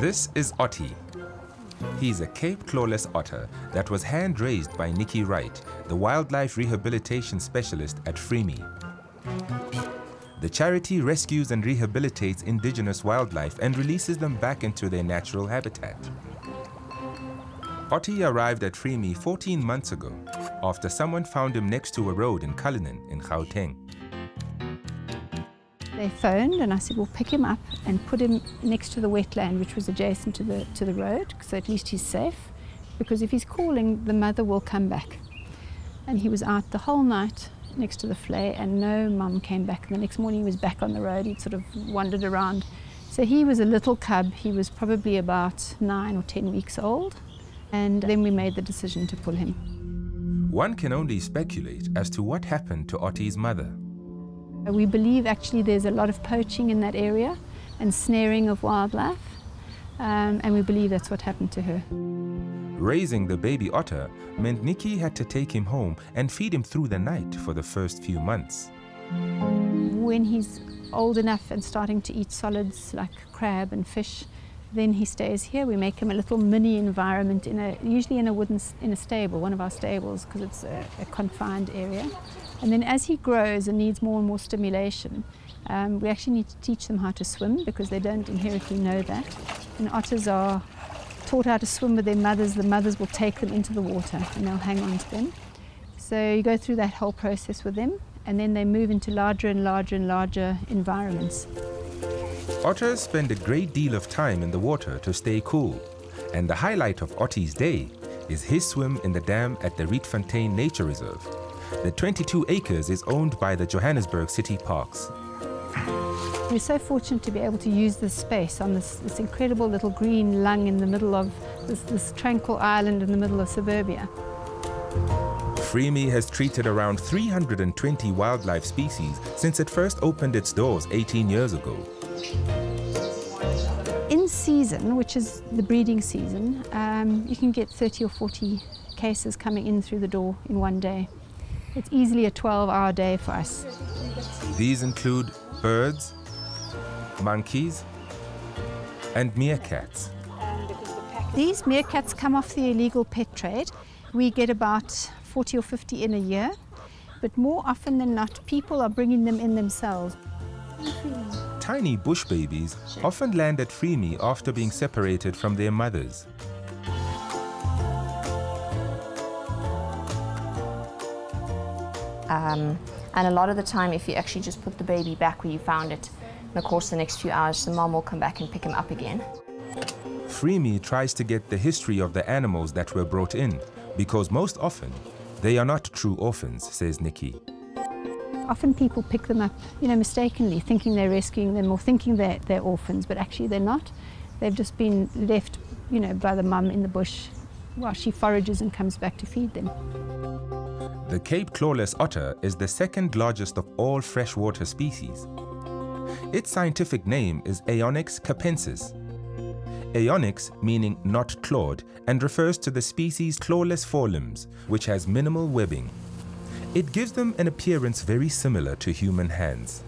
This is Otty. He's a Cape Clawless otter that was hand-raised by Nikki Wright, the wildlife rehabilitation specialist at Freeme. The charity rescues and rehabilitates indigenous wildlife and releases them back into their natural habitat. Otty arrived at Freeme 14 months ago, after someone found him next to a road in Cullinan in Gauteng. They phoned and I said, we'll pick him up and put him next to the wetland, which was adjacent to the road, so at least he's safe, because if he's calling, the mother will come back. And he was out the whole night next to the flea and no mum came back. And the next morning he was back on the road, he'd sort of wandered around. So he was a little cub, he was probably about 9 or 10 weeks old, and then we made the decision to pull him. One can only speculate as to what happened to Otty's mother. We believe actually there's a lot of poaching in that area and snaring of wildlife, and we believe that's what happened to her. Raising the baby otter meant Nikki had to take him home and feed him through the night for the first few months. When he's old enough and starting to eat solids like crab and fish, then he stays here. We make him a little mini environment, usually in a stable, one of our stables, because it's a confined area. And then as he grows and needs more and more stimulation, we actually need to teach them how to swim, because they don't inherently know that. And otters are taught how to swim with their mothers. The mothers will take them into the water and they'll hang on to them. So you go through that whole process with them, and then they move into larger and larger and larger environments. Otters spend a great deal of time in the water to stay cool, and the highlight of Otty's day is his swim in the dam at the Fontaine Nature Reserve. The 22 acres is owned by the Johannesburg City Parks. We're so fortunate to be able to use this space on this incredible little green lung in the middle of this tranquil island in the middle of suburbia. Freeme has treated around 320 wildlife species since it first opened its doors 18 years ago. In season, which is the breeding season, you can get 30 or 40 cases coming in through the door in one day. It's easily a 12-hour day for us. These include birds, monkeys, and meerkats. These meerkats come off the illegal pet trade. We get about 40 or 50 in a year, but more often than not, people are bringing them in themselves. Tiny bush babies often land at Freeme after being separated from their mothers. And a lot of the time, if you actually just put the baby back where you found it, and of course the next few hours the mom will come back and pick him up again. Freeme tries to get the history of the animals that were brought in, because most often they are not true orphans, says Nikki. Often people pick them up, mistakenly, thinking they're rescuing them or thinking they're orphans, but actually they're not. They've just been left, by the mum in the bush while she forages and comes back to feed them. The Cape Clawless otter is the second largest of all freshwater species. Its scientific name is Onyx Capensis. Onyx meaning not clawed and refers to the species' clawless forelimbs, which has minimal webbing. It gives them an appearance very similar to human hands.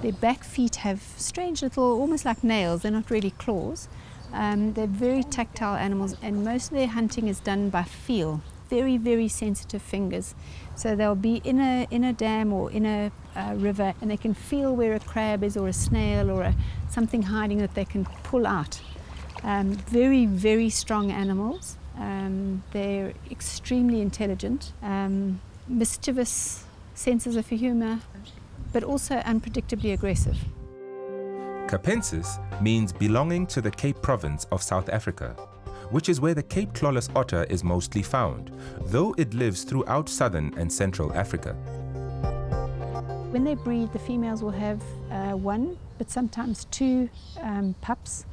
Their back feet have strange little, almost like nails, they're not really claws. They're very tactile animals, and most of their hunting is done by feel. Very, very sensitive fingers. So they'll be in a dam or in a river, and they can feel where a crab is or a snail or something hiding that they can pull out. Very, very strong animals. They're extremely intelligent, mischievous senses of humour, but also unpredictably aggressive. Capensis means belonging to the Cape Province of South Africa, which is where the Cape Clawless otter is mostly found, though it lives throughout southern and central Africa. When they breed, the females will have one, but sometimes two pups.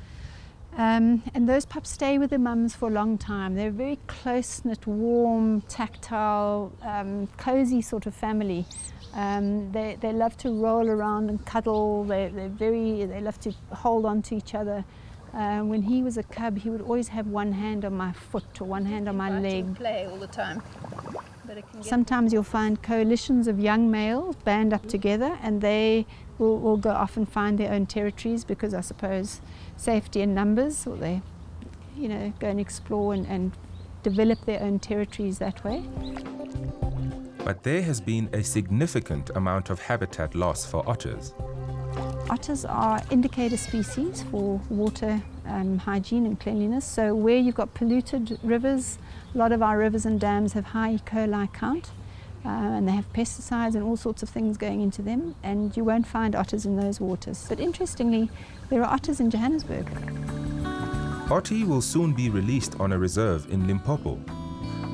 And those pups stay with their mums for a long time. They're a very close-knit, warm, tactile, cozy sort of family. They love to roll around and cuddle. They love to hold on to each other. When he was a cub, he would always have one hand on my foot or one hand on my leg. Play all the time. Sometimes you'll find coalitions of young males band up together, and they will go off and find their own territories because I suppose safety in numbers, or they, you know, go and explore and develop their own territories that way. But there has been a significant amount of habitat loss for otters. Otters are indicator species for water hygiene and cleanliness. So where you've got polluted rivers, a lot of our rivers and dams have high E. coli count, and they have pesticides and all sorts of things going into them, and you won't find otters in those waters. But interestingly, there are otters in Johannesburg. Otty will soon be released on a reserve in Limpopo.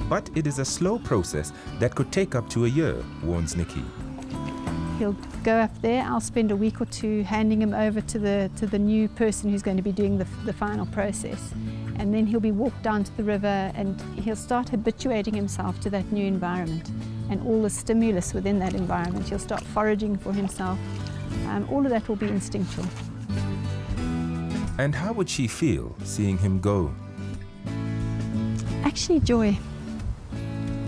But it is a slow process that could take up to a year, warns Nikki. He'll go up there. I'll spend a week or two handing him over to the new person who's going to be doing the final process. And then he'll be walked down to the river and he'll start habituating himself to that new environment and all the stimulus within that environment. He'll start foraging for himself. All of that will be instinctual. And how would she feel seeing him go? Actually, joy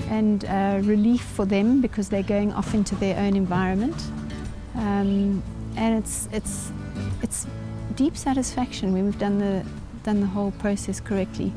and relief for them because they're going off into their own environment, and it's deep satisfaction when we've done the whole process correctly.